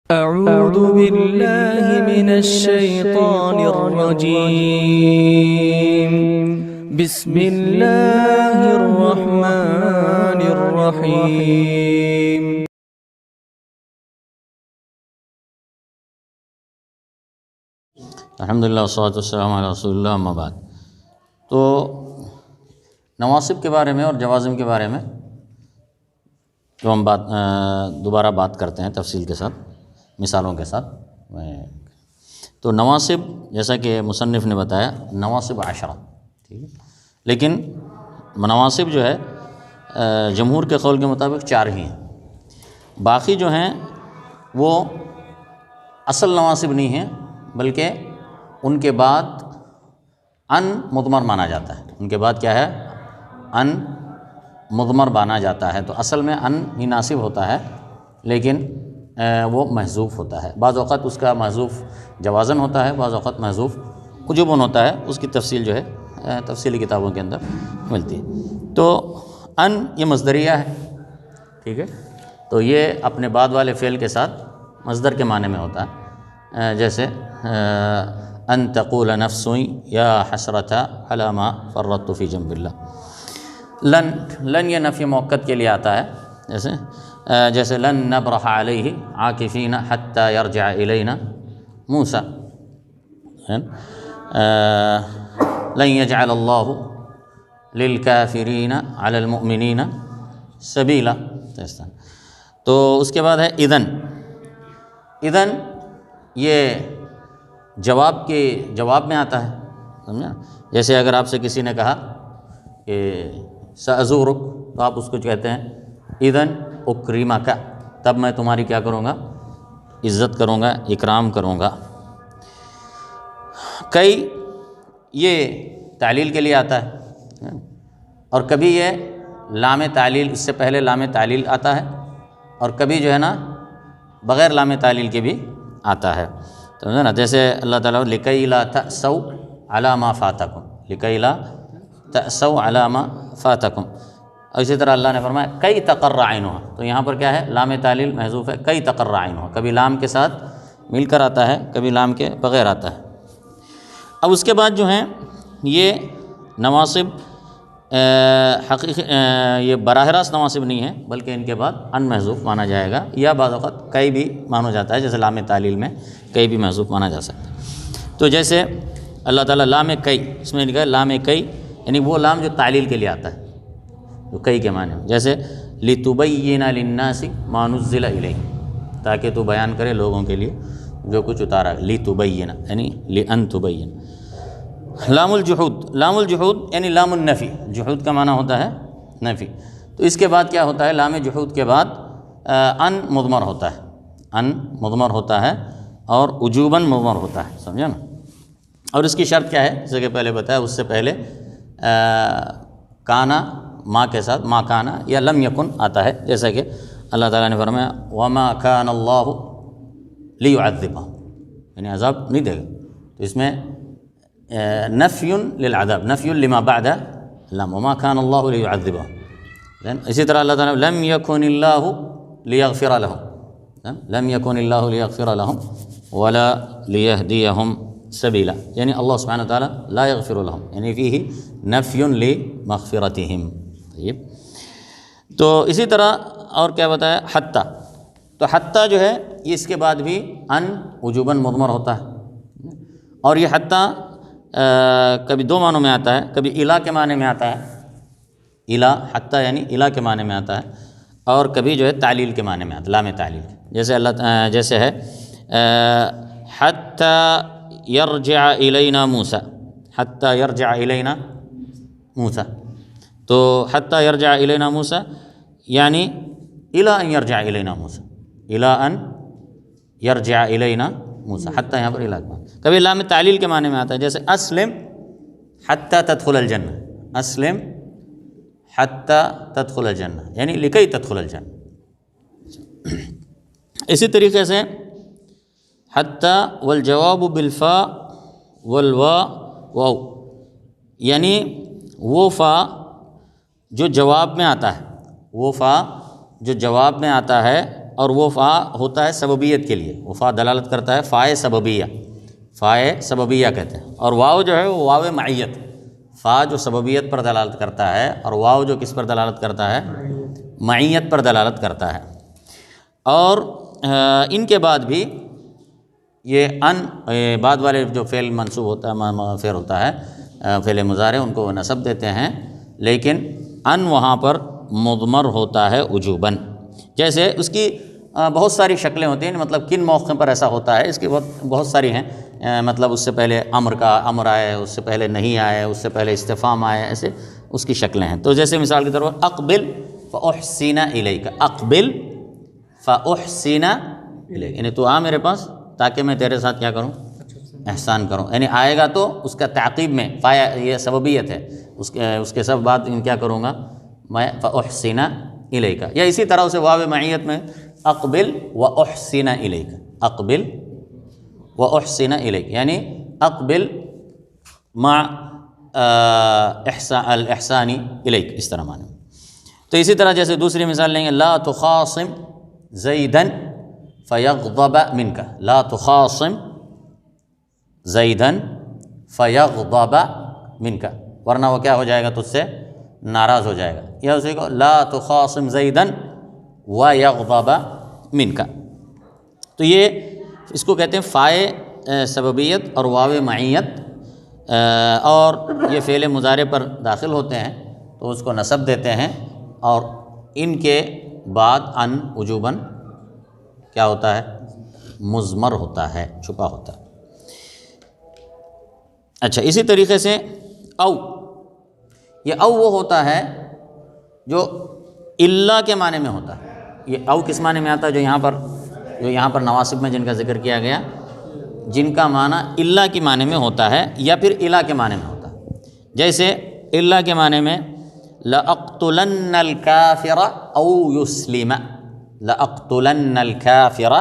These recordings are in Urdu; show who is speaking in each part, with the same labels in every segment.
Speaker 1: أعوذ بالله من الشيطان الرجيم. بسم الله الرحمن الرحيم.
Speaker 2: الحمدللہ والصلاۃ والسلام علی رسول اللہ، اما بعد۔ تو نواسب کے بارے میں اور جوازم کے بارے میں جو ہم دوبارہ بات کرتے ہیں تفصیل کے ساتھ، مثالوں کے ساتھ۔ تو نواسب جیسا کہ مصنف نے بتایا نواسب 10، ٹھیک ہے، لیکن نواسب جو ہے جمہور کے قول کے مطابق 4 ہی ہیں۔ باقی جو ہیں وہ اصل نواسب نہیں ہیں، بلکہ ان کے بعد ان مضمر مانا جاتا ہے۔ ان کے بعد کیا ہے؟ ان مضمر مانا جاتا ہے۔ تو اصل میں ان ہی ناصب ہوتا ہے، لیکن وہ محذوف ہوتا ہے۔ بعض اوقات اس کا محذوف جوازن ہوتا ہے، بعض اوقات محذوف وجوبن ہوتا ہے۔ اس کی تفصیل جو ہے تفصیلی کتابوں کے اندر ملتی ہے۔ تو ان یہ مصدریہ ہے، ٹھیک ہے، تو یہ اپنے بعد والے فعل کے ساتھ مصدر کے معنی میں ہوتا ہے، جیسے ان تقول نفس یا حسرۃ علی ما فرطت فی جنب اللہ۔ لن یہ نفی موقت کے لیے آتا ہے، جیسے لن نبرح علیہ عاکفین حتی یرجع الینا موسیٰ، لن یجعل اللہ للکافرین علی المؤمنین سبیلا۔ تو اس کے بعد ہے اذن۔ اذن یہ جواب میں آتا ہے، سمجھا؟ جیسے اگر آپ سے کسی نے کہا کہ سأزورک، تو آپ اس کو کہتے ہیں اذن اکرمک، تب میں تمہاری کیا کروں گا؟ عزت کروں گا، اکرام کروں گا۔ کئی یہ تعلیل کے لیے آتا ہے، اور کبھی یہ لام تعلیل، اس سے پہلے لام تعلیل آتا ہے، اور کبھی جو ہے نا بغیر لام تعلیل کے بھی آتا ہے، سمجھا نا؟ جیسے اللہ تعالیٰ لکی لا تأسوا علی ما فاتکم، لکی لا تأسوا علی ما فاتکم۔ اور اسی طرح اللہ نے فرمایا کئی تقر عینھا، تو یہاں پر کیا ہے؟ لام تعلیل محذوف ہے، کئی تقر عینھا، کبھی لام کے ساتھ مل کر آتا ہے، کبھی لام کے بغیر آتا ہے۔ اب اس کے بعد جو ہیں یہ نواسب حقیقی یہ براہ راست نواسب نہیں ہیں، بلکہ ان کے بعد ان محذوف مانا جائے گا، یا بعض اوقات کئی بھی مانا جاتا ہے، جیسے لام تعلیل میں کئی بھی محذوف مانا جا سکتا ہے۔ تو جیسے اللہ تعالیٰ لام کئی، اس میں لکھا ہے لام کئی، یعنی وہ لام جو تعلیل کے لیے آتا ہے، جو کئی کے معنی میں، جیسے لِتُبَيِّنَ لِلنَّاسِ مَا نُزِّلَ إِلَيْهِمْ، تاکہ تو بیان کرے لوگوں کے لیے جو کچھ اتارا ہے، لِتُبَيِّنَ یعنی لِأَن تُبَيِّنَ۔ لام الجحود، لام الجحود یعنی لام النفی، جحود کا معنی ہوتا ہے نفی۔ تو اس کے بعد کیا ہوتا ہے؟ لام جحود کے بعد ان مضمر ہوتا ہے، ان مضمر ہوتا ہے اور وجوباً مضمر ہوتا ہے، سمجھا نا؟ اور اس کی شرط کیا ہے؟ جیسے کہ پہلے بتایا، اس سے پہلے کانا ما کے ساتھ ما کانا یا لم یکن آتا ہے، جیسا کہ اللہ تعالیٰ نے فرمایا وما کان اللہ لیعذبہم، یعنی عذاب نہیں دے گا۔ تو اس میں نفی للعذاب، نفی لما بعد لم، وما کان اللہ لیعذبہم۔ اسی طرح اللہ تعالیٰ لم یکن اللہ لیغفر لہم، لم یکن اللہ لیغفر لہم ولا لیہدیہم سبیلا، یعنی اللہ سبحانہ وتعالیٰ لا یغفر لہم، یعنی فیہ نفی لمغفرتہم۔ تو اسی طرح اور کیا بتایا؟ حتی، تو حتی جو ہے یہ اس کے بعد بھی ان وجوباً مضمر ہوتا ہے، اور یہ حتی کبھی 2 معنوں میں آتا ہے، کبھی الا کے معنی میں آتا ہے، الا حتی یعنی الا کے معنی میں آتا ہے، اور کبھی جو ہے تعلیل کے معنی میں آتا ہے، لام تعلیل، جیسے ہے حتی یرجع الینا موسیٰ، حتی یرجع الینا موسیٰ۔ تو حتی یرجع الینا موسیٰ یعنی الی ان یرجع الینا موسیٰ، الی ان یرجع الینا موسیٰ، حتی یہاں پر الی، کبھی لام تعلیل کے معنی میں آتا ہے، جیسے اسلم حتی تدخل الجنہ، اسلم حتی تدخل الجنہ یعنی لکی تدخل الجنہ۔ اسی طریقے سے حتی والجواب بالفاء والواو واو، یعنی وہ فا جو جواب میں آتا ہے، وہ فا جو جواب میں آتا ہے اور وہ فا ہوتا ہے سببیت کے لیے، وہ فا دلالت کرتا ہے فائے سببیہ، فائے سببیہ کہتے ہیں، اور واو جو ہے وہ واو معیت، فا جو سببیت پر دلالت کرتا ہے اور واو جو کس پر دلالت کرتا ہے، معیت پر دلالت کرتا ہے۔ اور ان کے بعد بھی یہ ان بعد والے جو فعل منصوب ہوتا ہے، فعل ہوتا ہے فعل مضارع، ان کو نصب دیتے ہیں، لیکن ان وہاں پر مضمر ہوتا ہے وجوباً۔ جیسے اس کی بہت ساری شکلیں ہوتی ہیں، مطلب کن موقع پر ایسا ہوتا ہے، اس کی بہت ساری ہیں، مطلب اس سے پہلے امر آئے، اس سے پہلے نہیں آئے، اس سے پہلے استفہام آئے، ایسے اس کی شکلیں ہیں۔ تو جیسے مثال کے طور پر اقبل فاحسن الیک، اقبل فاحسن الیک، یعنی تو آ میرے پاس تاکہ میں تیرے ساتھ کیا کروں، احسان کروں، یعنی آئے گا تو اس کا تعقیب میں یہ سببیت ہے، اس کے سب بعد کیا کروں گا میں، فاحسن الیک۔ یا اسی طرح اسے واو معیت میں اقبل واحسن الیک، اقبل واحسن الیک، یعنی اقبل مع الاحسان الیک، اس طرح معنی۔ تو اسی طرح جیسے دوسری مثال لیں گے، لا تخاصم زیدا فیغضب منک، لا تخاصم زیدا فیغضب منک، ورنہ وہ کیا ہو جائے گا، تجھ سے ناراض ہو جائے گا۔ یا اسی کو لا تخاصم زیدا ویغضب منک۔ تو یہ اس کو کہتے ہیں فائے سببیت اور واو معیت، اور یہ فعل مضارع پر داخل ہوتے ہیں تو اس کو نصب دیتے ہیں، اور ان کے بعد ان وجوباً کیا ہوتا ہے، مضمر ہوتا ہے، چھپا ہوتا ہے۔ اچھا، اسی طریقے سے او، یہ او وہ ہوتا ہے جو اللہ کے معنی میں ہوتا ہے۔ یہ او کس معنی میں آتا ہے، جو یہاں پر نواسب میں جن کا ذکر کیا گیا، جن کا معنی اللہ کے معنی میں ہوتا ہے یا پھر الہ کے معنی میں ہوتا ہے۔ جیسے اللہ کے معنی میں لَأَقْتُلَنَّ الْكَافِرَ أَوْ يُسْلِمَ، لَأَقْتُلَنَّ الْكَافِرَ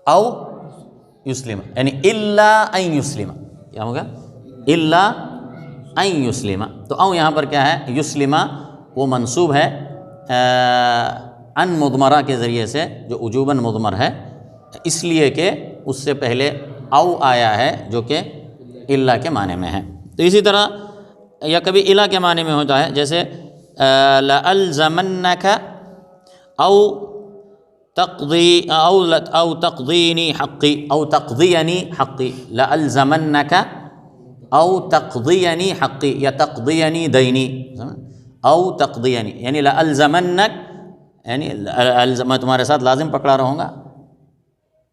Speaker 2: أَوْ يُسْلِمَ، یعنی إِلَّا أَن يُسْلِمَ، کیا ہوگا، إِلَّا أَن يُسْلِمَ۔ تو او یہاں پر کیا ہے، یسلم، وہ منصوب ہے ان مضمرہ کے ذریعے سے، جو وجوباً مضمر ہے، اس لیے کہ اس سے پہلے او آیا ہے جو کہ اللہ کے معنی میں ہے۔ تو اسی طرح یا کبھی الہ کے معنی میں ہوتا ہے، جیسے لَأَلْزَمَنَّكَ أَوْ تَقْضِينِي حَقِّي، أَوْ تَقْضِيَنِي حَقِّي، لَأَلْزَمَنَّكَ أَوْ تَقْضِيَنِي حَقِّي، یا تَقْضِيَنِي دَيْنِي، أَوْ تَقْضِيَنِي، یعنی لَأَلْزَمَنَّكَ، یعنی میں تمہارے ساتھ لازم پکڑا رہوں گا،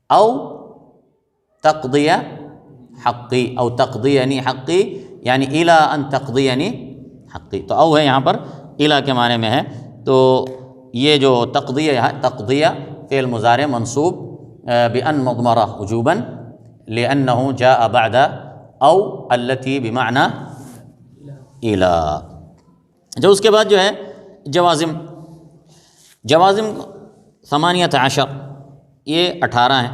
Speaker 2: او تقضی حقی، او تقضینی حقی، یعنی الی ان تقضینی حقی۔ تو او ہے یہاں پر الی کے معنی میں ہے۔ تو یہ جو تقضیہ ہے، تقضیہ فعل مضارع منصوب بان مضمرہ وجوباً لأنه جاء بعد او التي بمعنى الی۔ جو اس کے بعد جو ہے جوازم، جوازم 18، یہ 18 ہیں۔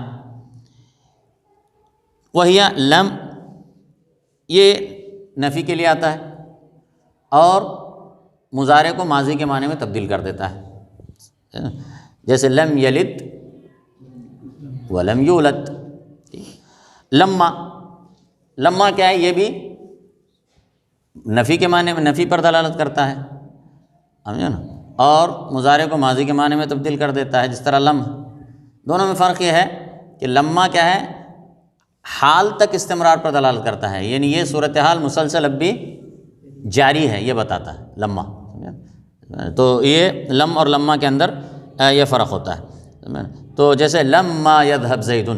Speaker 2: وہی لم، یہ نفی کے لیے آتا ہے اور مضارع کو ماضی کے معنی میں تبدیل کر دیتا ہے، جیسے لم یلد ولم یولد۔ لما، لما کیا ہے، یہ بھی نفی کے معنی میں، نفی پر دلالت کرتا ہے، سمجھے نا، اور مضارع کو ماضی کے معنی میں تبدیل کر دیتا ہے، جس طرح لم۔ دونوں میں فرق یہ ہے کہ لما کیا ہے، حال تک استمرار پر دلالت کرتا ہے، یعنی یہ صورتحال مسلسل اب بھی جاری ہے، یہ بتاتا ہے لما۔ تو یہ لم اور لما کے اندر یہ فرق ہوتا ہے۔ تو جیسے لما یذهب زید،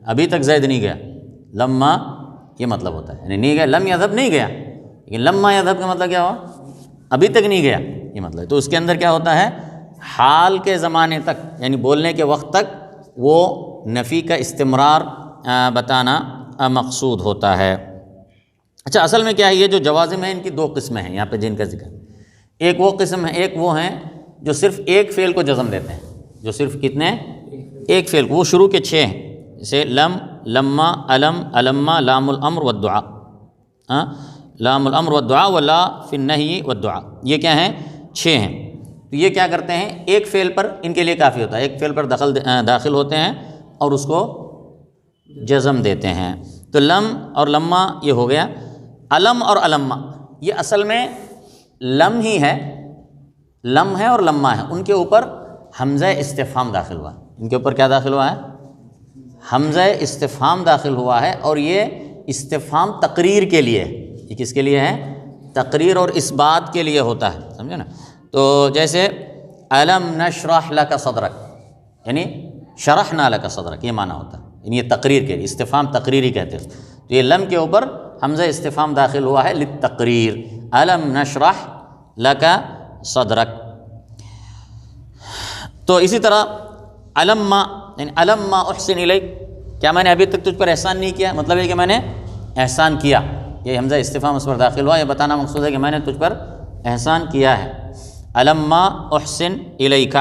Speaker 2: ابھی تک زید نہیں گیا، لما یہ مطلب ہوتا ہے، یعنی نہیں گیا، لم یذهب نہیں گیا، لیکن لما یذهب کا مطلب کیا ہوا، ابھی تک نہیں گیا، یہ مطلب ہے۔ تو اس کے اندر کیا ہوتا ہے، حال کے زمانے تک، یعنی بولنے کے وقت تک وہ نفی کا استمرار بتانا مقصود ہوتا ہے۔ اچھا، اصل میں کیا ہے، یہ جو جوازم ہیں ان کی 2 قسمیں ہیں یہاں پہ جن کا ذکر، ایک وہ قسم ہے، ایک وہ ہیں جو صرف ایک فعل کو جزم دیتے ہیں، جو صرف کتنے، ایک فعل کو، وہ شروع کے 6 ہیں، جیسے لم، لما، علم، علما، لام الامر والدعاء، لام الامر والدعاء ولا فی النہی والدعاء، یہ کیا ہیں، 6 ہیں۔ تو یہ کیا کرتے ہیں، ایک فعل پر ان کے لیے کافی ہوتا ہے، ایک فعل پر داخل ہوتے ہیں اور اس کو جزم دیتے ہیں. تو لم اور لما یہ ہو گیا. علم اور علما یہ اصل میں لم ہی ہے، لم ہے اور لما ہے. ان کے اوپر حمزہ استفہام داخل ہوا. ان کے اوپر کیا داخل ہوا ہے؟ حمزہ استفہام داخل ہوا ہے. اور یہ استفہام تقریر کے لیے، یہ کس کے لیے ہے؟ تقریر اور اس بات کے لیے ہوتا ہے، سمجھے نا. تو جیسے الم نشرح لک صدرک، یعنی شرحنا لک صدرک، یہ معنی ہوتا ہے. یعنی یہ تقریر کے لیے، استفہام تقریری کہتے ہیں. تو یہ لم کے اوپر حمزہ استفہام داخل ہوا ہے للتقریر. الم نشرح لک صدرک. تو اسی طرح علما، یعنی علما احسن الیک، کیا میں نے ابھی تک تجھ پر احسان نہیں کیا؟ مطلب ہے کہ میں نے احسان کیا. یہ حمزہ استفہام اس پر داخل ہوا، یہ بتانا مقصود ہے کہ میں نے تجھ پر احسان کیا ہے. علما احسن الیک.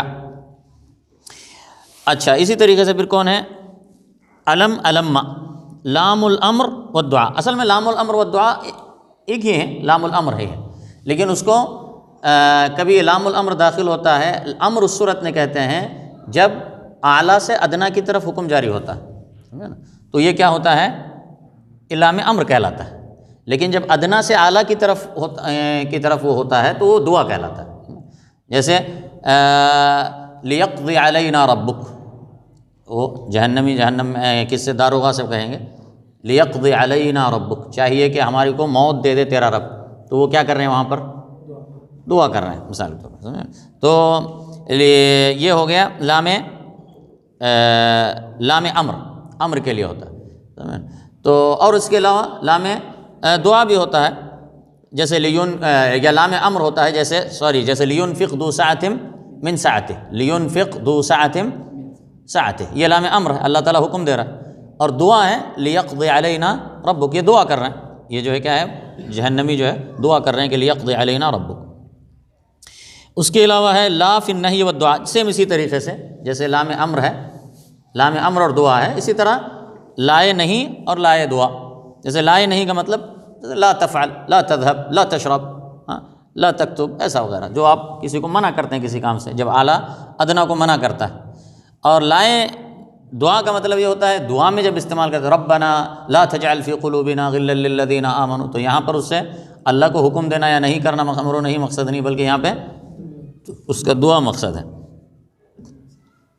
Speaker 2: اچھا، اسی طریقے سے پھر کون ہے؟ علم علما، لام الامر والدعاء. اصل میں لام الامر والدعاء ایک ہی ہے، لام الامر ہے، لیکن اس کو کبھی لام الامر داخل ہوتا ہے. امر اس صورت میں کہتے ہیں جب اعلیٰ سے ادنا کی طرف حکم جاری ہوتا ہے، سمجھے نا. تو یہ کیا ہوتا ہے؟ لام امر کہلاتا ہے. لیکن جب ادنا سے اعلیٰ کی طرف وہ ہوتا ہے تو وہ دعا کہلاتا ہے. جیسے لیقضی علینا ربک، وہ جہنمی جہنم میں کس سے داروغہ سے کہیں گے لیقضی علینا ربک، چاہیے کہ ہماری کو موت دے دے تیرا رب. تو وہ کیا کر رہے ہیں وہاں پر؟ دعا کر رہے ہیں مثال کے طور پر، سمجھے. تو یہ ہو گیا لام امر، امر کے لیے ہوتا ہے، سمجھے. تو اور اس کے علاوہ لام دعا بھی ہوتا ہے، جیسے یا لام امر ہوتا ہے، جیسے لینفق ذو سعۃ من سعتہ، لینفق ذو سعۃ سعتہ، یہ لام امر ہے، اللہ تعالیٰ حکم دے رہا ہے. اور دعا ہے لیقضی علینا ربک، یہ دعا کر رہے ہیں. یہ جو ہے کیا ہے؟ جہنمی جو ہے دعا کر رہے ہیں کہ لیقضی علینا ربک. اس کے علاوہ ہے لا فی النہی والدعاء، سیم اسی طریقے سے جیسے لام امر ہے، لام امر اور دعا ہے، اسی طرح لائے نہیں اور لائے دعا. جیسے لائے نہیں کا مطلب لا تفعل، لا تذهب، لا تشرب، لا تکتب، ایسا وغیرہ جو آپ کسی کو منع کرتے ہیں کسی کام سے، جب اعلیٰ ادنا کو منع کرتا ہے. اور لائے دعا کا مطلب یہ ہوتا ہے دعا میں جب استعمال کرتے ہیں ربنا لا تجعل فی قلوبنا غلا للذین آمنوا، تو یہاں پر اس سے اللہ کو حکم دینا یا نہیں کرنا امر نہیں مقصد نہیں، بلکہ یہاں پہ اس کا دعا مقصد ہے.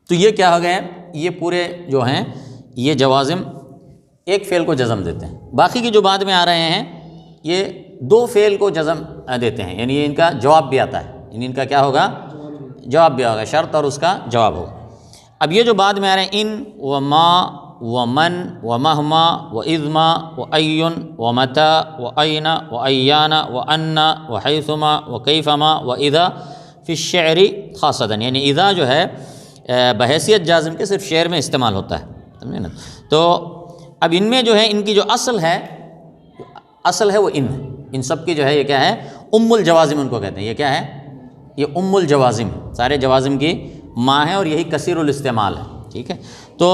Speaker 2: تو یہ کیا ہو گئے؟ یہ پورے جو ہیں یہ جوازم ایک فعل کو جزم دیتے ہیں. باقی کے جو بعد میں آ رہے ہیں یہ دو فعل کو جزم دیتے ہیں، یعنی ان کا جواب بھی آتا ہے، یعنی ان کا کیا ہوگا؟ جواب بھی ہوگا، شرط اور اس کا جواب ہوگا. اب یہ جو بعد میں آ رہے ہیں ان و ما و من و مہما و اذما و ایون و متا و این و ایانا و انا و حیثما و کیفما و اذا فی الشعر خاصتاً، یعنی اذا جو ہے بحیثیت جازم کے صرف شعر میں استعمال ہوتا ہے، سمجھے نا. تو اب ان میں جو ہے ان کی جو اصل ہے وہ ان سب کی جو ہے یہ کیا ہے؟ ام الجوازم ان کو کہتے ہیں. یہ کیا ہے؟ یہ ام الجوازم، سارے جوازم کی ماں ہے اور یہی کثیر الاستعمال ہے. ٹھیک ہے. تو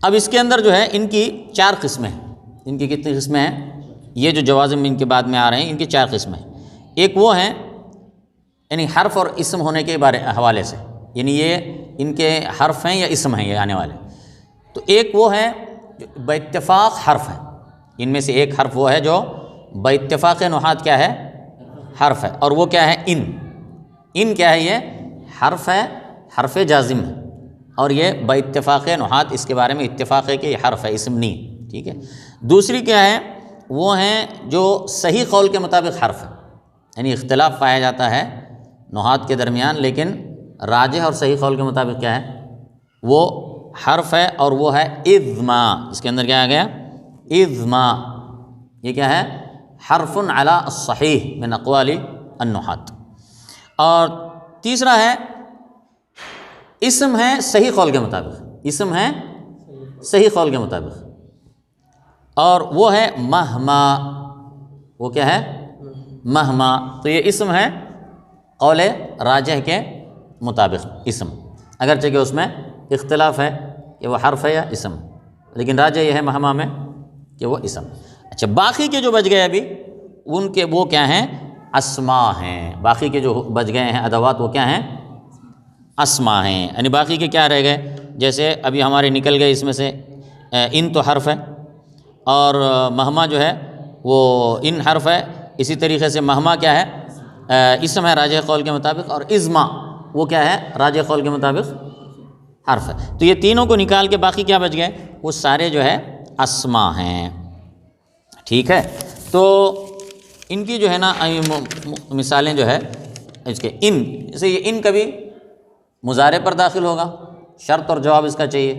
Speaker 2: اب اس کے اندر جو ہے ان کی 4 قسمیں ہیں. ان کی کتنی قسمیں ہیں؟ یہ جو جوازم ان کے بعد میں آ رہے ہیں ان کی 4 قسمیں ہیں. ایک وہ ہیں یعنی حرف اور اسم ہونے کے حوالے سے، یعنی یہ ان کے حرف ہیں یا اسم ہیں یہ آنے والے. تو ایک وہ ہے جو باتفاق حرف ہے، ان میں سے ایک حرف وہ ہے جو باتفاق نحات کیا ہے؟ حرف ہے. اور وہ کیا ہے؟ ان کیا ہے؟ یہ حرف ہے، حرف جازم ہے. اور یہ باتفاق نحات اس کے بارے میں اتفاق ہے کہ یہ حرف ہے، اسم نہیں. ٹھیک ہے. دوسری کیا ہے؟ وہ ہیں جو صحیح قول کے مطابق حرف ہے، یعنی اختلاف پایا جاتا ہے نحات کے درمیان، لیکن راجح اور صحیح قول کے مطابق کیا ہے؟ وہ حرف ہے. اور وہ ہے اذما. اس کے اندر کیا آ گیا؟ اذما. یہ کیا ہے؟ حرف علی الصحیح من اقوال النحات. اور تیسرا ہے اسم ہے صحیح قول کے مطابق، اسم ہے صحیح قول کے مطابق. اور وہ ہے مہما. وہ کیا ہے؟ مہما. تو یہ اسم ہے قول راجح کے مطابق اسم، اگرچہ کہ اس میں اختلاف ہے کہ وہ حرف ہے یا اسم، لیکن راجح یہ ہے مہما میں کہ وہ اسم. اچھا، باقی کے جو بچ گئے ابھی ان کے وہ کیا ہیں؟ اسماء ہیں. باقی کے جو بچ گئے ہیں ادوات وہ کیا ہیں؟ اسماء ہیں. یعنی باقی کے کیا رہ گئے؟ جیسے ابھی ہمارے نکل گئے اس میں سے ان تو حرف ہے، اور مہما جو ہے وہ ان حرف ہے. اسی طریقے سے مہما کیا ہے؟ اسم ہے راجح قول کے مطابق، اور ازما وہ کیا ہے؟ راجح قول کے مطابق حرف ہے. تو یہ تینوں کو نکال کے باقی کیا بچ گئے؟ وہ سارے جو ہے اسماء ہیں. ٹھیک ہے. تو ان کی جو ہے نا مثالیں جو ہے اس کے ان، جیسے یہ ان کبھی مضارع پر داخل ہوگا، شرط اور جواب اس کا چاہیے.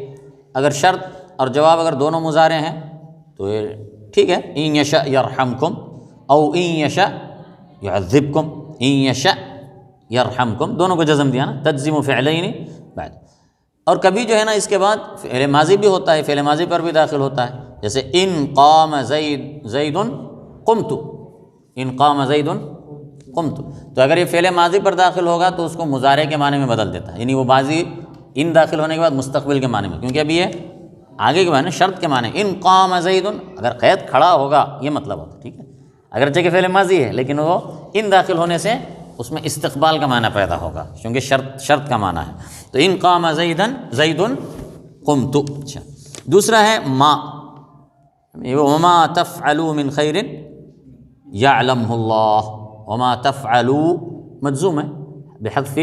Speaker 2: اگر شرط اور جواب اگر دونوں مضارع ہیں تو یہ ٹھیک ہے. ان یشاء یرحمکم او ان یشاء یعذبکم، ان یشاء یرحمکم، دونوں کو جزم دیا نا، تجزم فعلین بعد. اور کبھی جو ہے نا اس کے بعد فعل ماضی بھی ہوتا ہے، فعل ماضی پر بھی داخل ہوتا ہے. جیسے ان قام زید قمت، ان قام زید قمت. تو اگر یہ فعل ماضی پر داخل ہوگا تو اس کو مضارع کے معنی میں بدل دیتا ہے، یعنی وہ ماضی ان داخل ہونے کے بعد مستقبل کے معنی میں، کیونکہ ابھی یہ آگے کے معنی شرط کے معنی. ان قام زید، اگر قید کھڑا ہوگا یہ مطلب ہوتا ہے. ٹھیک ہے. اگرچہ کہ فعل ماضی ہے لیکن وہ ان داخل ہونے سے اس میں استقبال کا معنی پیدا ہوگا، کیونکہ شرط کا معنی ہے. تو ان قام زید قمت. اچھا، دوسرا ہے ما، وما تفعلوا من خیر یعلمہ اللہ. وما تفعلوا مجزوم ہے بحذف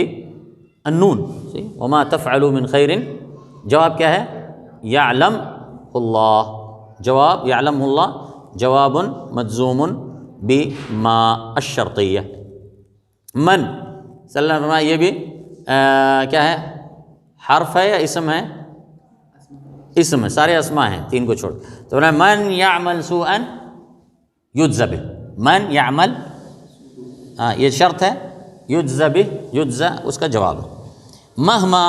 Speaker 2: النون. وما تفعلوا من خیر، جواب کیا ہے؟ یعلم اللہ. جواب یعلم اللہ جواب مجزوم بما الشرطیہ. من صلی اللہ علیہ وسلم، یہ بھی کیا ہے؟ حرف ہے یا اسم ہے؟ اسم ہے. سارے اسماء ہیں، تین کو چھوڑ. تو من یعمل سوءا یجزا بہ. من یعمل، یہ شرط ہے، یجزا بہ، یجزا اس کا جواب ہے. مہما،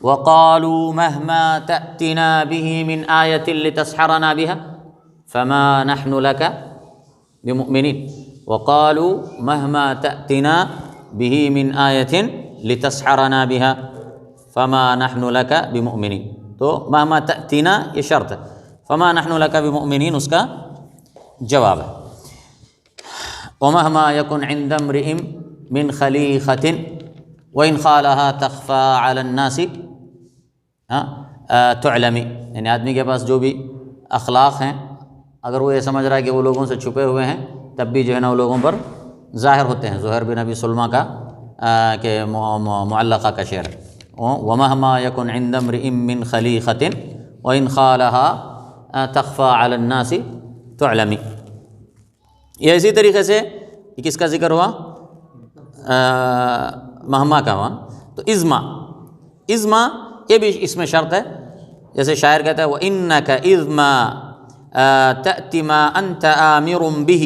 Speaker 2: وقالوا مهما تأتنا به من آية لتسحرنا بها فما نحن لك بمؤمنين. وقالوا مهما تأتنا به من آية لتسحرنا بها فما نحن لك بمؤمنين. تو مهما تأتنا یہ شرط ہے، فما نحن لك بمؤمنين اس کا جواب ہے. ومهما يكن عند امرئ من خليقة وإن خالها تخفى على الناس تعلمی. یعنی آدمی کے پاس جو بھی اخلاق ہیں، اگر وہ یہ سمجھ رہا ہے کہ وہ لوگوں سے چھپے ہوئے ہیں، تب بھی جو ہے نا وہ لوگوں پر ظاہر ہوتے ہیں. زہیر بن ابی سلمہ کا کہ معلقہ کا شعر ہے. ومهما يكن عند امرئ من خلیقة وإن خالها تخفى على الناس تعلمی. یہ اسی طریقے سے کس کا ذکر ہوا؟ مہما کا ہوا. تو ازما، ازما یہ بھی اس میں شرط ہے. جیسے شاعر کہتا ہے وَإِنَّكَ إِذْمَا تَأْتِ مَا أَنْتَ آمِرٌ بِهِ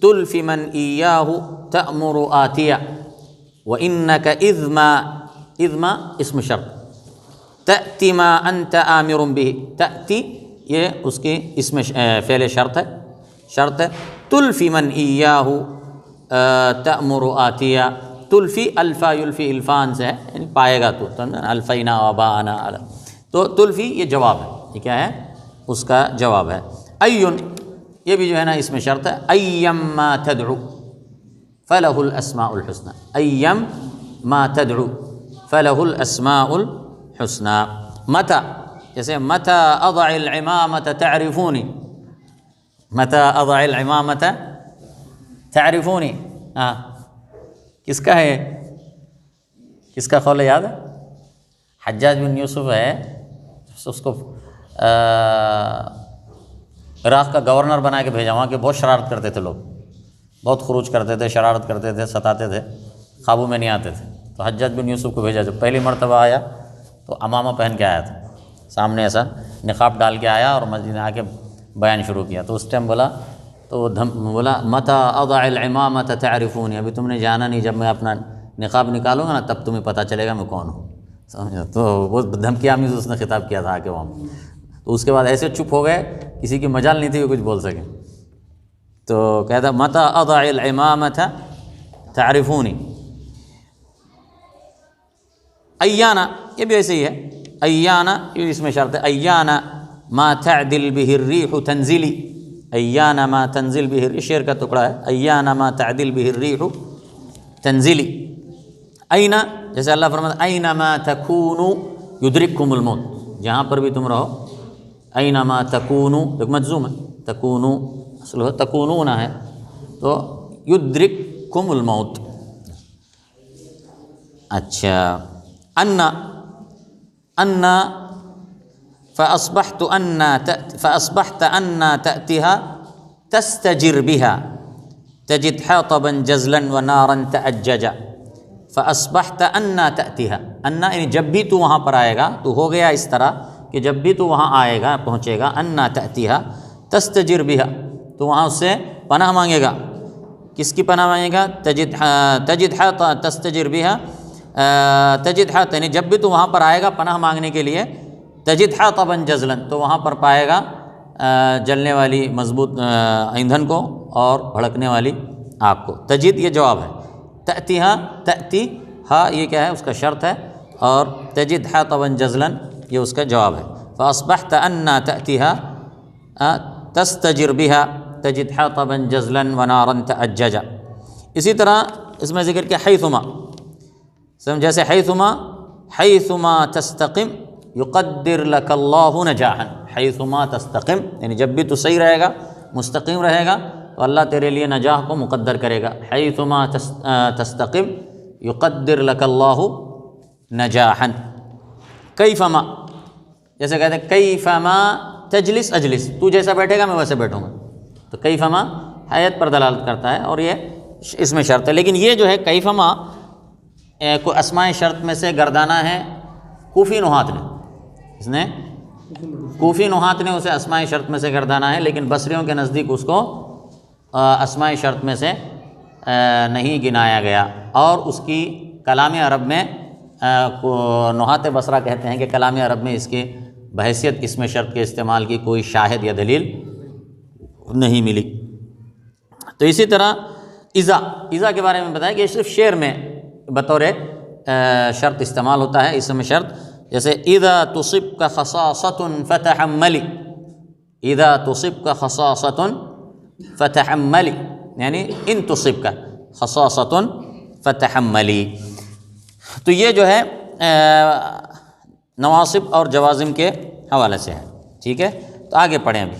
Speaker 2: تُلْفِ مَنْ إِيَّاهُ تَأْمُرُ آتِيًا. وَإِنَّكَ إِذْمَا، اِذْمَا اسم شرط، تَأْتِ مَا أَنْتَ آمِرٌ بِهِ، تَأْتِ یہ اس کی اسم فعل شرط ہے، شرط ہے. تُلْفِ مَنْ إِيَّاهُ تَأْمُرُ آتِيًا. تلفی الفا یلفی الفان سے ہے، یعنی پائے گا تو الفینا وبانا. تو تلفی یہ جواب ہے، یہ کیا ہے؟ اس کا جواب ہے. ایون یہ بھی جو ہے نا اس میں شرط ہے. ایم ما تدعو فلہ الاسماء الحسنى. ایم ما تدعو فلہ الاسماء الحسنى. متى، جیسے متى اضع العمامة تعرفونی، متى اضع العمامة تعرفونی. کس کا ہے؟ کس کا قول یاد ہے؟ حجاج بن یوسف ہے، اس کو عراق کا گورنر بنا کے بھیجا. وہاں کے بہت شرارت کرتے تھے لوگ، بہت خروج کرتے تھے، شرارت کرتے تھے، ستاتے تھے، قابو میں نہیں آتے تھے. تو حجاج بن یوسف کو بھیجا. جب پہلی مرتبہ آیا تو عمامہ پہن کے آیا تھا، سامنے ایسا نقاب ڈال کے آیا اور مسجد میں آ کے بیان شروع کیا. تو اس ٹائم بولا متی اضع العمامة تعرفونی، ابھی تم نے جانا نہیں، جب میں اپنا نقاب نکالوں گا نا تب تمہیں پتہ چلے گا میں کون ہوں. سمجھا؟ تو وہ دھمکی آمیز اس نے خطاب کیا تھا آ کے وہاں. تو اس کے بعد ایسے چپ ہو گئے، کسی کی مجال نہیں تھی کہ کچھ بول سکے. تو کہتا متی اضع العمامة تعرفونی. ایانا یہ بھی ایسے ہی ہے. ایانا یہ اس میں شرط ہے. ایانا ما تعدل به الريح تنزلی. ایان ما تنزل به الريح، شعر کا ٹکڑا ہے، ایان ما تعدل به الريح تنزلی، این جیسے اللہ فرماتا ہے اینما تکونوا یدرککم الموت، جہاں پر بھی تم رہو، اینما تکونوا ایک مجزوم ہے، تکونوا اصل ہے تکونون ہے، تو یدرککم الموت. اچھا ان فأصبحت أن تأتيها تستجر بها تجد حطبا جزلا ونارا تأججا. فأصبحت أن تأتيها، ان یعنی جب بھی تو وہاں پر آئے گا، تو ہو گیا اس طرح کہ جب بھی تو وہاں آئے گا پہنچے گا، ان تأتيها تستجر بها، تو وہاں اس سے پناہ مانگے گا. کس کی پناہ مانگے گا؟ تجد تستجر بها تجد حط، یعنی جب بھی تو وہاں پر آئے گا پناہ مانگنے کے لیے، تجد حطبا جزلا، تو وہاں پر پائے گا جلنے والی مضبوط ایندھن کو اور بھڑکنے والی آگ کو. تجد یہ جواب ہے، تأتیہا تأتی ہا یہ کیا ہے؟ اس کا شرط ہے، اور تجد حطبا جزلا یہ اس کا جواب ہے. فأصبحت أن تأتيها تستجر بها تجد حطبا جزلا ونارا تأججا. اسی طرح اس میں ذکر کیا حیثما، جیسے حیثما تستقم یقدر لک اللہ نجاحا، حیثما تستقم یعنی جب بھی تو صحیح رہے گا، مستقیم رہے گا، تو اللہ تیرے لیے نجاح کو مقدر کرے گا. حیثما تستقم یقدر لک اللہ نجاحا. کیفما جیسے کہتے ہیں کیفما تجلس اجلس، تو جیسا بیٹھے گا میں ویسے بیٹھوں گا، تو کیفما حیت پر دلالت کرتا ہے، اور یہ اس میں شرط ہے. لیکن یہ جو ہے کیفما کو اسماء شرط میں سے گردانا ہے کوفی نحات نے، اس نے کوفی نحات نے اسے اسماء شرط میں سے گردانا ہے، لیکن بصریوں کے نزدیک اس کو اسماء شرط میں سے نہیں گنایا گیا. اور اس کی کلام عرب میں نحات بصرہ کہتے ہیں کہ کلام عرب میں اس کی بحیثیت اسم شرط کے استعمال کی کوئی شاہد یا دلیل نہیں ملی. تو اسی طرح اذا کے بارے میں بتایا کہ صرف شعر میں بطور شرط استعمال ہوتا ہے اسم شرط. جیسے اذا تصبک خصاصۃ فتحملی، اذا تصبک خصاصۃ فتحملی یعنی ان تصبک خصاصۃ فتحملی. تو یہ جو ہے نواصب اور جوازم کے حوالے سے ہے. ٹھیک ہے، تو آگے پڑھیں ابھی.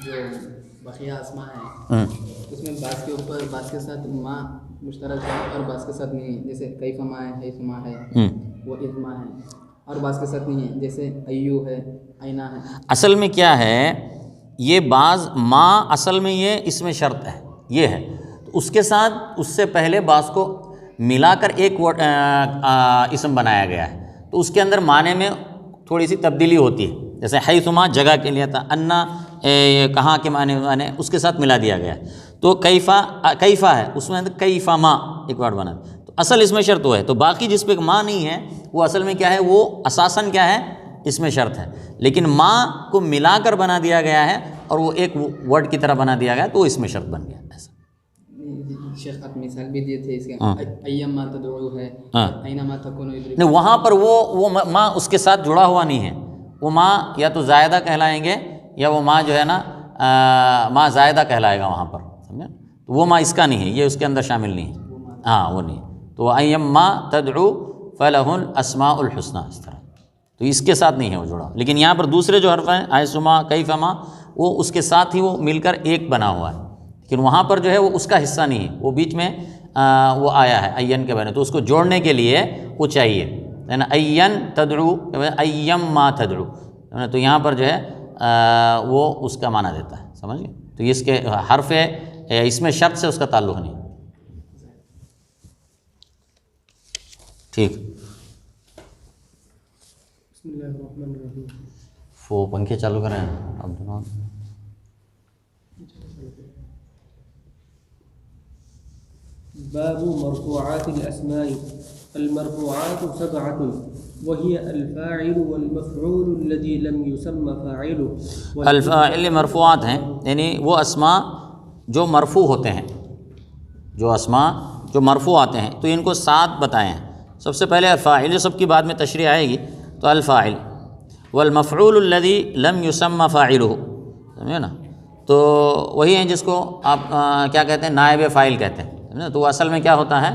Speaker 3: جو بقیہ اسماء ہیں اس میں بعض کے اوپر بعض کے ساتھ ما مشترک ہے اور بعض کے ساتھ نہیں ہے، جیسے کیفما ہے، حیثما ہے، وہ اذما ہے، اور بعض کے ساتھ نہیں ہے، جیسے ایو ہے، اینا ہے.
Speaker 2: اصل میں کیا ہے، یہ بعض ما اصل میں یہ اس میں شرط ہے، یہ ہے. تو اس کے ساتھ اس سے پہلے بعض کو ملا کر ایک اسم بنایا گیا ہے، تو اس کے اندر معنی میں تھوڑی سی تبدیلی ہوتی ہے. جیسے حیثما جگہ کے لیے تھا، انا کہاں کے معنی اس کے ساتھ ملا دیا گیا. تو کیفا ہے، اس میں اندر کیفا ما ایک ورڈ بنا، تو اصل اس میں شرط وہ ہے. تو باقی جس پہ ما نہیں ہے وہ اصل میں کیا ہے، وہ اساساً کیا ہے، اس میں شرط ہے. لیکن ما کو ملا کر بنا دیا گیا ہے اور وہ ایک ورڈ کی طرح بنا دیا گیا، تو وہ اس میں شرط بن گیا. ایسا
Speaker 3: شیخ آپ مثال بھی دیے تھے اس کے، ایما تدعو ہے، اینما تکون یدرک،
Speaker 2: نہیں، وہاں پر وہ ما اس کے ساتھ جڑا ہوا نہیں ہے. وہ ما یا تو زائدہ کہلائیں گے، یا وہ ما جو ہے نا ما زائدہ کہلائے گا وہاں پر، سمجھے. تو وہ ما اس کا نہیں ہے، یہ اس کے اندر شامل نہیں ہے. ہاں وہ نہیں. تو ایما تدعو فلہ الاسماء الحسنی، اس طرح. تو اس کے ساتھ نہیں ہے وہ جڑا. لیکن یہاں پر دوسرے جو حرف ہیں حیثما کیفما، وہ اس کے ساتھ ہی وہ مل کر ایک بنا ہوا ہے. لیکن وہاں پر جو ہے وہ اس کا حصہ نہیں ہے، وہ بیچ میں وہ آیا ہے این کے بنے، تو اس کو جوڑنے کے لیے وہ چاہیے نا، این تدعو ایم ما تدعو. تو یہاں پر جو ہے وہ اس کا معنی دیتا ہے، سمجھ گئے. تو اس کے حرف اس میں شرط سے اس کا تعلق نہیں. ٹھیک.
Speaker 3: بسم اللہ الرحمن الرحیم.
Speaker 2: وہ پنکھے چالو کریں اب دونوں.
Speaker 4: باب مرفوعات الأسماء. المرفوعات 7 وهي الفاعل والمفعول الذي لم يسمى فاعله.
Speaker 2: الفاعل مرفوعات ہیں، یعنی وہ اسماء جو مرفوع ہوتے ہیں، جو اسماء جو مرفوع آتے ہیں. تو ان کو 7 بتائے ہیں. سب سے پہلے الفاعل، جو سب کی بعد میں تشریح آئے گی. تو الفاعل والمفعول الذي لم يسمى فاعله، سمجھے نا، تو وہی ہیں جس کو آپ کیا کہتے ہیں، نائب فاعل کہتے ہیں، سمجھے؟ تو وہ اصل میں کیا ہوتا ہے،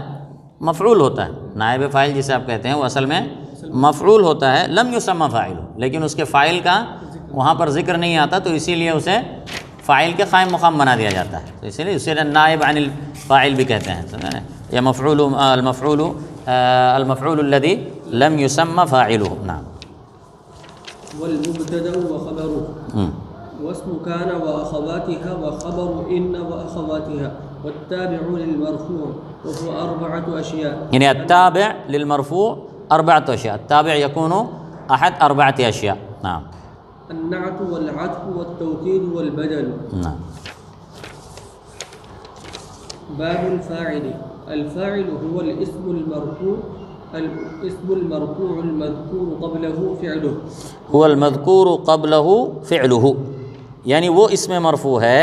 Speaker 2: مفعول ہوتا ہے. نائب فاعل جسے آپ کہتے ہیں وہ اصل میں مفعول ہوتا ہے، لم یسمى فاعل، لیکن اس کے فاعل کا وہاں پر ذکر نہیں آتا، تو اسی لیے اسے فاعل کے قائم مقام بنا دیا جاتا ہے، تو اسی لیے اسے نائب عن الفاعل بھی کہتے ہیں، سمجھے؟ یا المفعول الذي لم يسمى فاعله. نعم.
Speaker 4: والمبتدأ وخبره واسم كان وأخواتها وخبر إن وأخواتها والتابع للمرفوع وهو 4 أشياء.
Speaker 2: يعني التابع للمرفوع 4 أشياء، التابع يكون أحد 4 أشياء. نعم.
Speaker 4: النعت والعطف والتوكيد والبدل.
Speaker 2: نعم.
Speaker 4: باب الفاعل. الفاعل هو الاسم المرفوع المذكور قبله فعله.
Speaker 2: هو المذكور قبله فعله، یعنی وہ اسم مرفوع ہے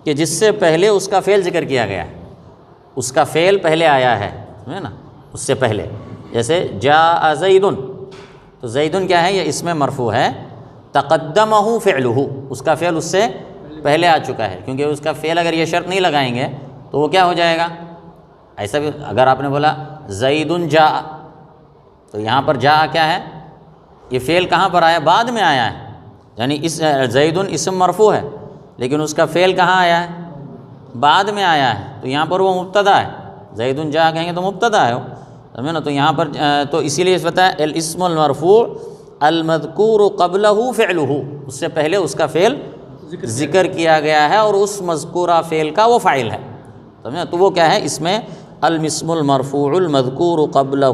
Speaker 2: کہ جس سے پہلے اس کا فعل ذکر کیا گیا ہے، اس کا فعل پہلے آیا ہے، سمجھے نا، اس سے پہلے. جیسے جاء زید، تو زید کیا ہے، یہ اسم مرفوع ہے، تقدمہ فعلہ، اس کا فعل اس سے پہلے آ چکا ہے، کیونکہ اس کا فعل اگر یہ شرط نہیں لگائیں گے تو وہ کیا ہو جائے گا. ایسا بھی اگر آپ نے بولا زید جاء، تو یہاں پر جاء کیا ہے، یہ فعل کہاں پر آیا، بعد میں آیا ہے، یعنی اس زید اسم مرفوع ہے لیکن اس کا فعل کہاں آیا ہے، بعد میں آیا ہے، تو یہاں پر وہ مبتدا ہے. زید جاء کہیں گے تو مبتدا ہے، سمجھے نا، تو یہاں پر تو اسی لیے بتایا الاسم المرفوع المذکور قبلہ فعلہ، اس سے پہلے اس کا فعل ذکر کیا گیا ہے اور اس مذکورہ فعل کا وہ فاعل ہے، سمجھے. تو وہ کیا ہے، اس میں الاسم المرفوع المذکور قبلہ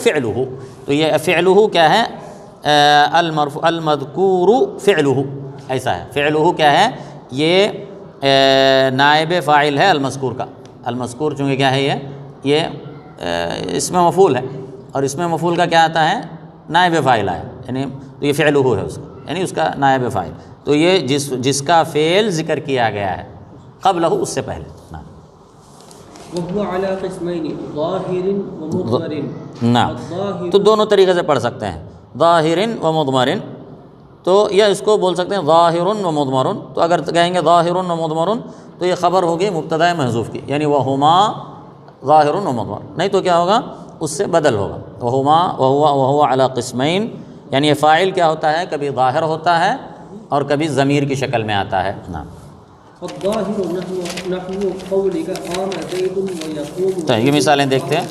Speaker 2: فعلہ، تو یہ فعلہ کیا ہے، المذکور فعلہ، ایسا ہے. فعلہ کیا ہے، یہ نائب فاعل ہے المذکور کا. المذکور چونکہ کیا ہے، یہ اسم مفعول ہے، اور اسم مفعول کا کیا آتا ہے، نائب فاعل ہے، یعنی تو یہ فعلہ ہے اس کا، یعنی اس کا نائب فاعل. تو یہ جس کا فعل ذکر کیا گیا ہے قبلہ، اس سے پہلے.
Speaker 4: وهو على قسمين ظاهر ومضمر.
Speaker 2: نعم. تو دونوں طریقے سے پڑھ سکتے ہیں، ظاہر و مضمر، تو یا اس کو بول سکتے ہیں ظاہر و مضمر. تو اگر کہیں گے ظاہر و مضمر تو یہ خبر ہوگی مبتدا محذوف کی، یعنی وہما ظاہر و مضمر. نہیں تو کیا ہوگا، اس سے بدل ہوگا، وہما وهو على قسمين، یعنی یہ فاعل کیا ہوتا ہے، کبھی ظاہر ہوتا ہے اور کبھی ضمیر کی شکل میں آتا ہے. نعم.
Speaker 4: الظاہر نحو قولک قام زید ویقوم،
Speaker 2: یہ مثالیں دیکھتے ہیں.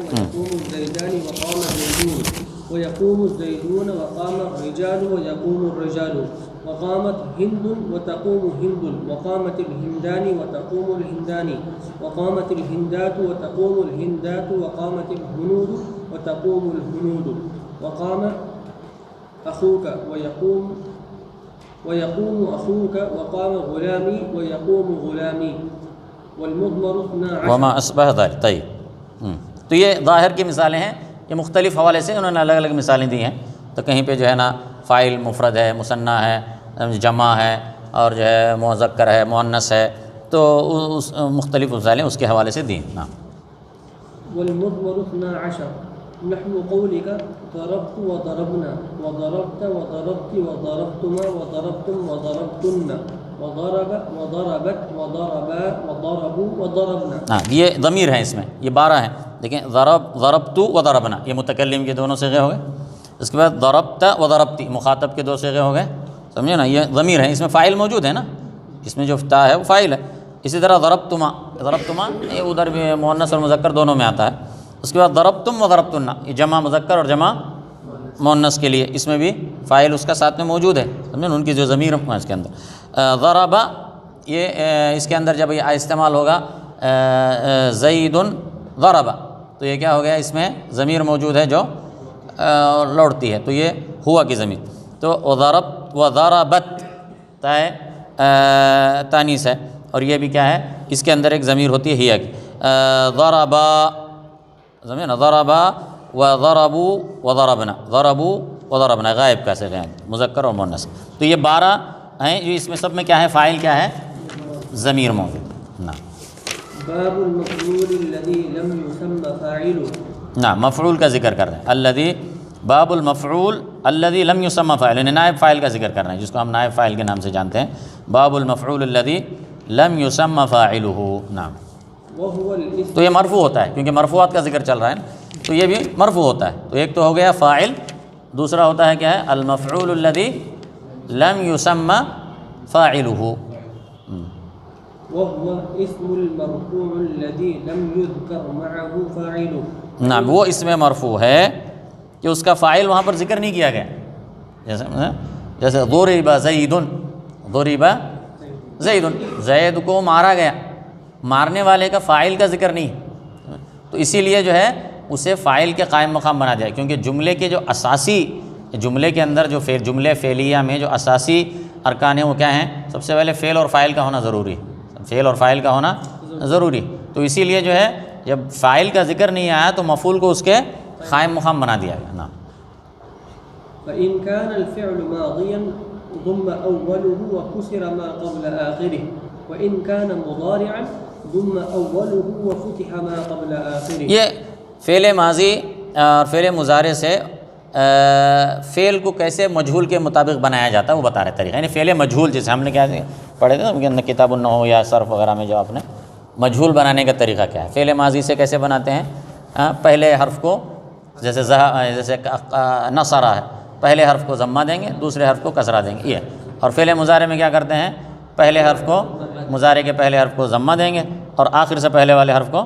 Speaker 4: ويقوم الزيدان وقام الزيدون، ويقوم الزيدون وقام الرجال ويقوم الرجال، وقامت هند وتقوم هند، وقامت الهندان وتقوم الهندان، وقامت الهندات وتقوم الهندات، وقامت الهنود وتقوم الهنود، وقام أخوك ويقوم أخوك، وقام غلامي ويقوم غلامي، والمضمر 12
Speaker 2: وما اشبہ ذلك. طيب، تو یہ ظاہر کی مثالیں ہیں، یہ مختلف حوالے سے انہوں نے الگ الگ مثالیں دی ہیں. تو کہیں پہ جو ہے نا فاعل مفرد ہے، مثنیٰ ہے، جمع ہے، اور جو ہے مذکر ہے، مؤنث ہے، تو مختلف مثالیں اس کے حوالے سے دی. نعم.
Speaker 4: والمضمر 12 نحو قولك ضربت وضربنا، وضربت وضربت وضربتما وضربتم وضربتن، وضرب وضربت وضربا وضربوا وضربنا.
Speaker 2: ہاں، یہ ضمیر ہیں، اس میں یہ 12 ہیں. دیکھیں ضربت و ضربنا، یہ متکلم کے دونوں صیغے ہو گئے. اس کے بعد ضربت و ضربتی، مخاطب کے 2 صیغے ہو گئے، سمجھے نا. یہ ضمیر ہیں، اس میں فاعل موجود ہے نا، اس میں جو تا ہے وہ فاعل ہے. اسی طرح ضربتما یہ ادھر بھی مؤنث اور مذکر دونوں میں آتا ہے. اس کے بعد ضربتم و ضربتن، یہ جمع مذکر اور جمع مؤنث کے لیے، اس میں بھی فاعل اس کا ساتھ میں موجود ہے، سمجھے. ان کی جو ضمیر ہے اس کے اندر ضرب، یہ اس کے اندر جب یہ استعمال ہوگا زید ضرب، تو یہ کیا ہو گیا، اس میں ضمیر موجود ہے جو لوٹتی ہے، تو یہ ہوا کی ضمیر. تو وضربت تانیث ہے، اور یہ بھی کیا ہے، اس کے اندر ایک ضمیر ہوتی ہے ہیا کی. ضربا، ضمیر ضربا وضربوا وضربنا، ضربوا وضربنا غائب کا صیغہ ہے، مذکر اور مؤنث. تو یہ 12 ہیں، جو اس میں سب میں کیا ہے، فاعل کیا ہے، ضمیر موجود. نعم.
Speaker 4: باب المفعول الذي لم يسمى فاعله.
Speaker 2: نعم، مفعول کا ذکر کر رہے ہیں. الذي، باب المفعول الذی لم یسمى فاعل، یعنی نائب فاعل کا ذکر کرنا ہے، جس کو ہم نائب فاعل کے نام سے جانتے ہیں. باب المفعول الذی لم یسمى فاعلہ. نعم.
Speaker 4: وهو الاسم
Speaker 2: تو یہ مرفوع ہوتا ہے، کیونکہ مرفوعات کا ذکر چل رہا ہے تو یہ بھی مرفوع ہوتا ہے. تو ایک تو ہو گیا فاعل، دوسرا ہوتا ہے کیا ہے؟ المفعول الذی لم یسمى فاعلہ.
Speaker 4: وهو اسم المرفوع الذي لم يذكر معه فاعله.
Speaker 2: نعم، وہ اسم مرفوع ہے کہ اس کا فاعل وہاں پر ذکر نہیں کیا گیا. جیسے ضرب زید، ضرب زید، زید کو مارا گیا، مارنے والے کا فاعل کا ذکر نہیں. تو اسی لیے جو ہے اسے فاعل کے قائم مقام بنا دیا، کیونکہ جملے کے جو اساسی، جملے کے اندر جو جملے فعلیہ میں جو اساسی ارکان ہیں وہ کیا ہیں؟ سب سے پہلے فعل اور فاعل کا ہونا ضروری، فعل اور فاعل کا ہونا ضروری. تو اسی لیے جو ہے جب فاعل کا ذکر نہیں آیا تو مفعول کو اس کے قائم مقام بنا دیا گیا. نعم.
Speaker 4: فإن كان الفعل ماضيا ضم أوله وكسر ما قبل آخره، وإن كان مضارعا ضم أوله وفتح ما قبل آخره.
Speaker 2: یہ فعل ماضی اور فعل مضارع سے فعل کو کیسے مجہول کے مطابق بنایا جاتا ہے وہ بتا رہے طریقہ. یعنی فعل مجہول جیسے ہم نے کیا پڑھے تھے نا کتاب النحو یا صرف وغیرہ میں، جو آپ نے مجہول بنانے کا طریقہ کیا ہے. فعل ماضی سے کیسے بناتے ہیں؟ پہلے حرف کو جیسے نصرہ ہے، پہلے حرف کو ضمہ دیں گے، دوسرے حرف کو کسرہ دیں گے یہ. اور فعل مضارع میں کیا کرتے ہیں؟ پہلے حرف کو، مضارع کے پہلے حرف کو ضمہ دیں گے اور آخر سے پہلے والے حرف کو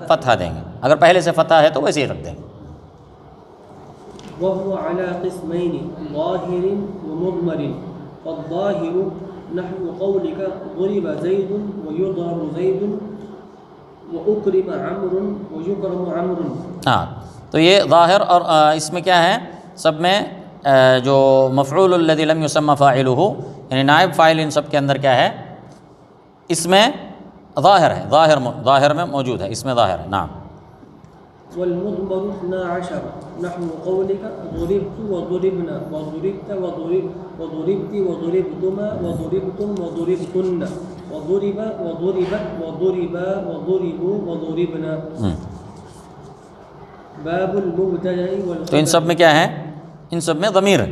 Speaker 2: فتحہ دیں گے. اگر پہلے سے فتحہ ہے تو ویسے ہی رکھ دیں گے.
Speaker 4: وهو على قسمين ظاهر ومضمر. فالظاهر نحو قولك ضرب زيد ويضرب زيد وأكرم عمرو ويكرم عمرو.
Speaker 2: ہاں، تو یہ ظاہر اور اس میں کیا ہے؟ سب میں جو مفعول الذی لم یسمى فاعلہ یعنی نائب فاعل، ان سب کے اندر کیا ہے؟ اس میں ظاہر ہے، ظاہر میں موجود ہے، اس میں ظاہر ہے. نعم.
Speaker 4: والمضمر 12 نحو قولك ضربت وضربنا وضربت وضربت وضربتما وضربتم وضربتن وضرب وضربت وضربا وضربوا وضربنا. باب المبتدأ والخبر.
Speaker 2: تو ان سب میں کیا ہے؟ ان سب میں ضمیر ہے،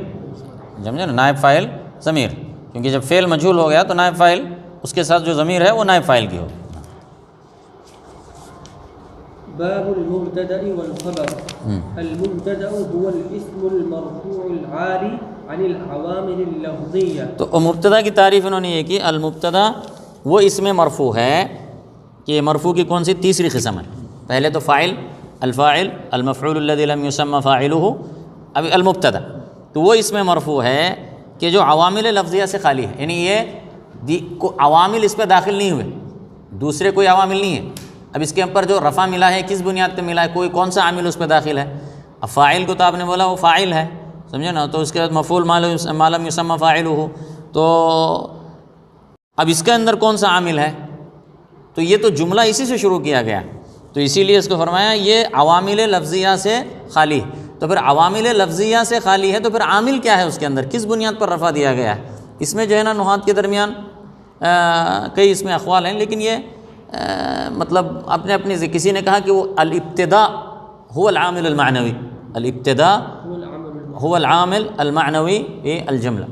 Speaker 2: سمجھے نا؟ نائب فاعل ضمیر، کیونکہ جب فعل مجہول ہو گیا تو نائب فاعل اس کے ساتھ جو ضمیر ہے وہ نائب فاعل کی ہوگی.
Speaker 4: باب المبتدأ والخبر. المبتدأ هو الاسم المرفوع العاري عن العوامل اللفظية.
Speaker 2: تو مبتدا کی تعریف انہوں نے یہ کی، المبتدا وہ اسم مرفوع ہے کہ یہ مرفوع کی کون سی؟ تیسری قسم ہے. پہلے تو فاعل، الفاعل، المفعول الذي لم يسمى فاعله، ابھی المبتدا. تو وہ اسم مرفوع ہے کہ جو عوامل لفظیہ سے خالی ہے، یعنی یہ عوامل اس پہ داخل نہیں ہوئے، دوسرے کوئی عوامل نہیں ہے. اب اس کے اوپر جو رفع ملا ہے کس بنیاد پہ ملا ہے؟ کوئی کون سا عامل اس پہ داخل ہے؟ اب فاعل کو تو آپ نے بولا وہ فاعل ہے، سمجھے نا؟ تو اس کے بعد مفعول ما لم یسمى فاعلہ، تو اب اس کے اندر کون سا عامل ہے؟ تو یہ تو جملہ اسی سے شروع کیا گیا، تو اسی لیے اس کو فرمایا یہ عوامل لفظیہ سے خالی. تو پھر عوامل لفظیہ سے خالی ہے تو پھر عامل کیا ہے اس کے اندر؟ کس بنیاد پر رفع دیا گیا ہے؟ اس میں جو ہے نا نحات کے درمیان کئی اس میں اقوال ہیں، لیکن یہ مطلب اپنے کسی نے کہا کہ وہ الابتداء هو العامل المعنوی، الابتداء هو العامل المعنوی فی الجملہ.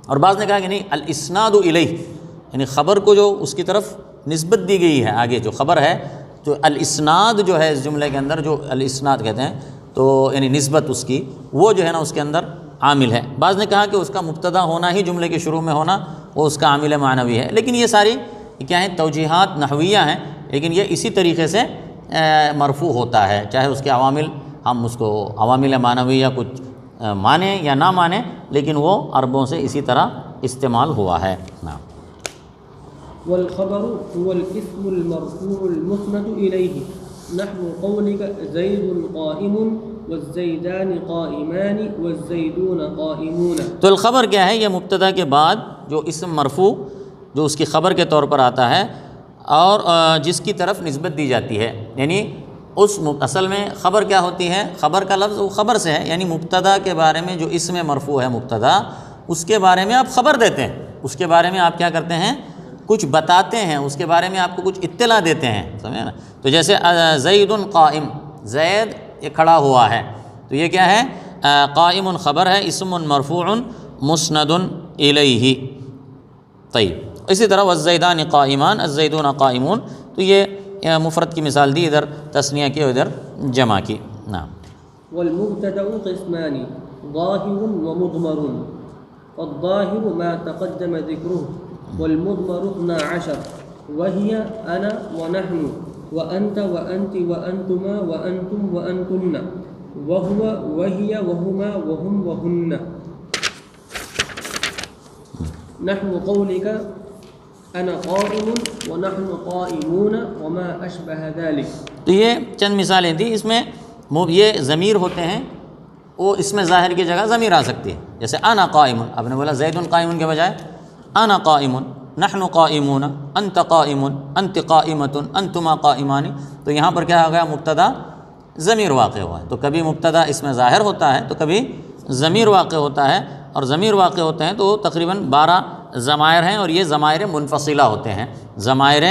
Speaker 2: اور بعض نے کہا کہ نہیں، الاسناد الیہ، یعنی خبر کو جو اس کی طرف نسبت دی گئی ہے، آگے جو خبر ہے، جو الاسناد جو ہے اس جملے کے اندر جو الاسناد کہتے ہیں، تو یعنی نسبت اس کی، وہ جو ہے نا اس کے اندر عامل ہے. بعض نے کہا کہ اس کا مبتدا ہونا ہی، جملے کے شروع میں ہونا، وہ اس کا عامل معنوی ہے. لیکن یہ ساری کیا ہیں؟ توجیحات نحویہ ہیں، لیکن یہ اسی طریقے سے مرفوع ہوتا ہے، چاہے اس کے عوامل ہم اس کو عوامل معنویہ کچھ مانیں یا نہ مانیں، لیکن وہ عربوں سے اسی طرح استعمال ہوا ہے. نعم.
Speaker 4: والخبر هو الاسم المرفوع المسند إليه نحو قولك زيد قائم والزيدان قائمان والزيدون قائمون.
Speaker 2: تو الخبر کیا ہے؟ یہ مبتدا کے بعد جو اسم مرفوع جو اس کی خبر کے طور پر آتا ہے اور جس کی طرف نسبت دی جاتی ہے. یعنی اس اصل میں خبر کیا ہوتی ہے؟ خبر کا لفظ وہ خبر سے ہے، یعنی مبتدا کے بارے میں جو اسم مرفوع ہے مبتدا، اس کے بارے میں آپ خبر دیتے ہیں، اس کے بارے میں آپ کیا کرتے ہیں؟ کچھ بتاتے ہیں، اس کے بارے میں آپ کو کچھ اطلاع دیتے ہیں، سمجھے نا؟ تو جیسے زید قائم، زید یہ کھڑا ہوا ہے، تو یہ کیا ہے؟ قائم خبر ہے، اسم مرفوع مسند الیہ. طیب اسی طرح والزیدان قائمان، الزیدون قائمون، تو یہ مفرد کی مثال دی، ادھر تثنیہ کی اور ادھر جمع کی. نعم.
Speaker 4: والمبتدأ قسمان ظاهر ومضمر، والظاهر ما تقدم ذكره، والمضمر 12 وهي أنا ونحن وأنت وأنت وأنتما وأنتم وأنتن وهو وهي وهما وهم وهن. نحو قولك أنا قائم ونحن قائمون وما أشبه ذلك.
Speaker 2: تو یہ چند مثالیں تھیں، اس میں یہ ضمیر ہوتے ہیں، وہ اس میں ظاہر کی جگہ ضمیر آ سکتی ہے. جیسے انا قائم، آپ نے بولا زید قائم کے بجائے انا قائم، نحن قائمون، انت قائم، انت قائمۃ، انتما قائمان. تو یہاں پر کیا ہو گیا؟ مبتدا ضمیر واقع ہوا ہے. تو کبھی مبتدا اس میں ظاہر ہوتا ہے تو کبھی ضمیر واقع ہوتا ہے، اور ضمیر واقع ہوتے ہیں تو تقریباً 12 ضمائر ہیں، اور یہ ضمائر منفصلہ ہوتے ہیں، ضمائر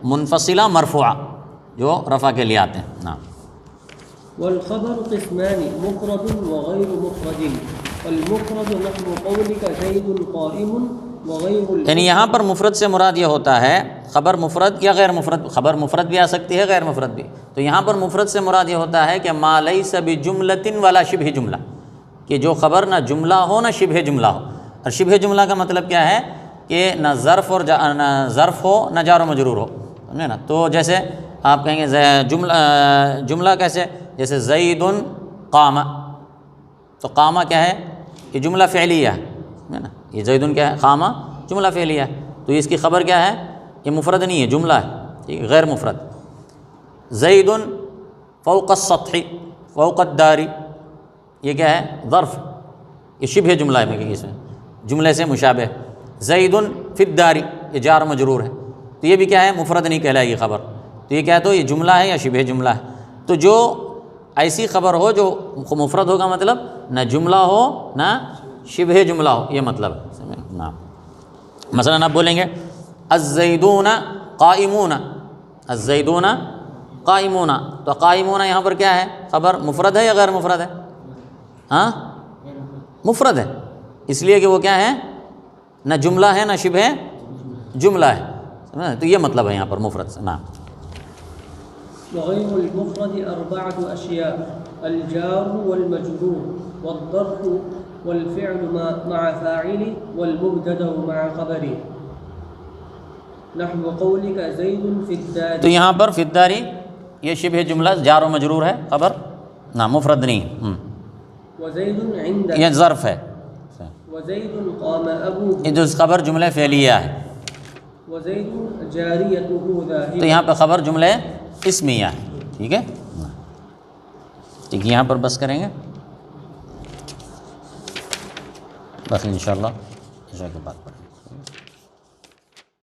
Speaker 2: منفصلہ مرفوعہ جو رفع کے لیے آتے ہیں. نعم.
Speaker 4: والخبر قسمان مفرد وغير مفرد، والمفرد نحو قولك زيد قائم وغير.
Speaker 2: یعنی یہاں پر مفرد سے مراد یہ ہوتا ہے خبر مفرد یا غیر مفرد. خبر مفرد بھی آ سکتی ہے، غیر مفرد بھی. تو یہاں پر مفرد سے مراد یہ ہوتا ہے کہ ما لیس بجملۃ ولا شبہ جملہ، کہ جو خبر نہ جملہ ہو نہ شبہ جملہ ہو. اور شبہ جملہ کا مطلب کیا ہے؟ کہ نہ ظرف اور نہ ظرف ہو نہ جار و مجرور ہو، سمجھے نا. تو جیسے آپ کہیں گے جملہ کیسے؟ جیسے زید قام، تو قامہ کیا ہے؟ یہ جملہ فعلیہ ہے نا. یہ زیدن کیا ہے؟ قامہ جملہ فعلیہ ہے. تو اس کی خبر کیا ہے؟ یہ مفرد نہیں ہے، جملہ ہے، ٹھیک ہے، غیر مفرد. زید فوق السطح فوق الدار، یہ کیا ہے؟ ظرف، یہ شبہ جملہ ہے، میں کہ اس میں جملے سے مشابہ. زید فی الدار، یہ جار مجرور ہے، تو یہ بھی کیا ہے؟ مفرد نہیں کہلائے گی خبر. تو یہ کیا تو یہ جملہ ہے یا شبہ جملہ ہے. تو جو ایسی خبر ہو جو مفرد ہوگا، مطلب نہ جملہ ہو نہ شبہ جملہ ہو، یہ مطلب ہے. نعم. مثلا آپ بولیں گے الزیدون قائمون، الزیدون قائمون، تو قائمون یہاں پر کیا ہے؟ خبر مفرد ہے یا غیر مفرد ہے؟ ہاں مفرد ہے، اس لیے کہ وہ کیا ہے؟ نہ جملہ ہے نہ شبہ جملہ ہے. تو یہ مطلب ہے یہاں پر مفرد سے. نعم.
Speaker 4: وغير المفرد 4 أشياء: الجار والمجرور والظرف والفعل مع فاعل والمبتدأ مع خبر. نحو قولك زيد في الدار.
Speaker 2: تو یہاں پر فی الداری یہ شبہ جملہ جار و مجرور ہے، خبر نہ مفرد نہیں.
Speaker 4: وزيد عند،
Speaker 2: یہ ظرف ہے.
Speaker 4: وزيد قام أبوه،
Speaker 2: یہ جو خبر جملہ فعلیہ ہے.
Speaker 4: وزيد جاريته ذاهبة.
Speaker 2: تو یہاں پہ خبر جملے اسمیہ ہے. ٹھیک ہے، ٹھیک ہے، یہاں پر بس کریں گے، باقی انشاءاللہ عشاء کے بعد پڑھیں گے.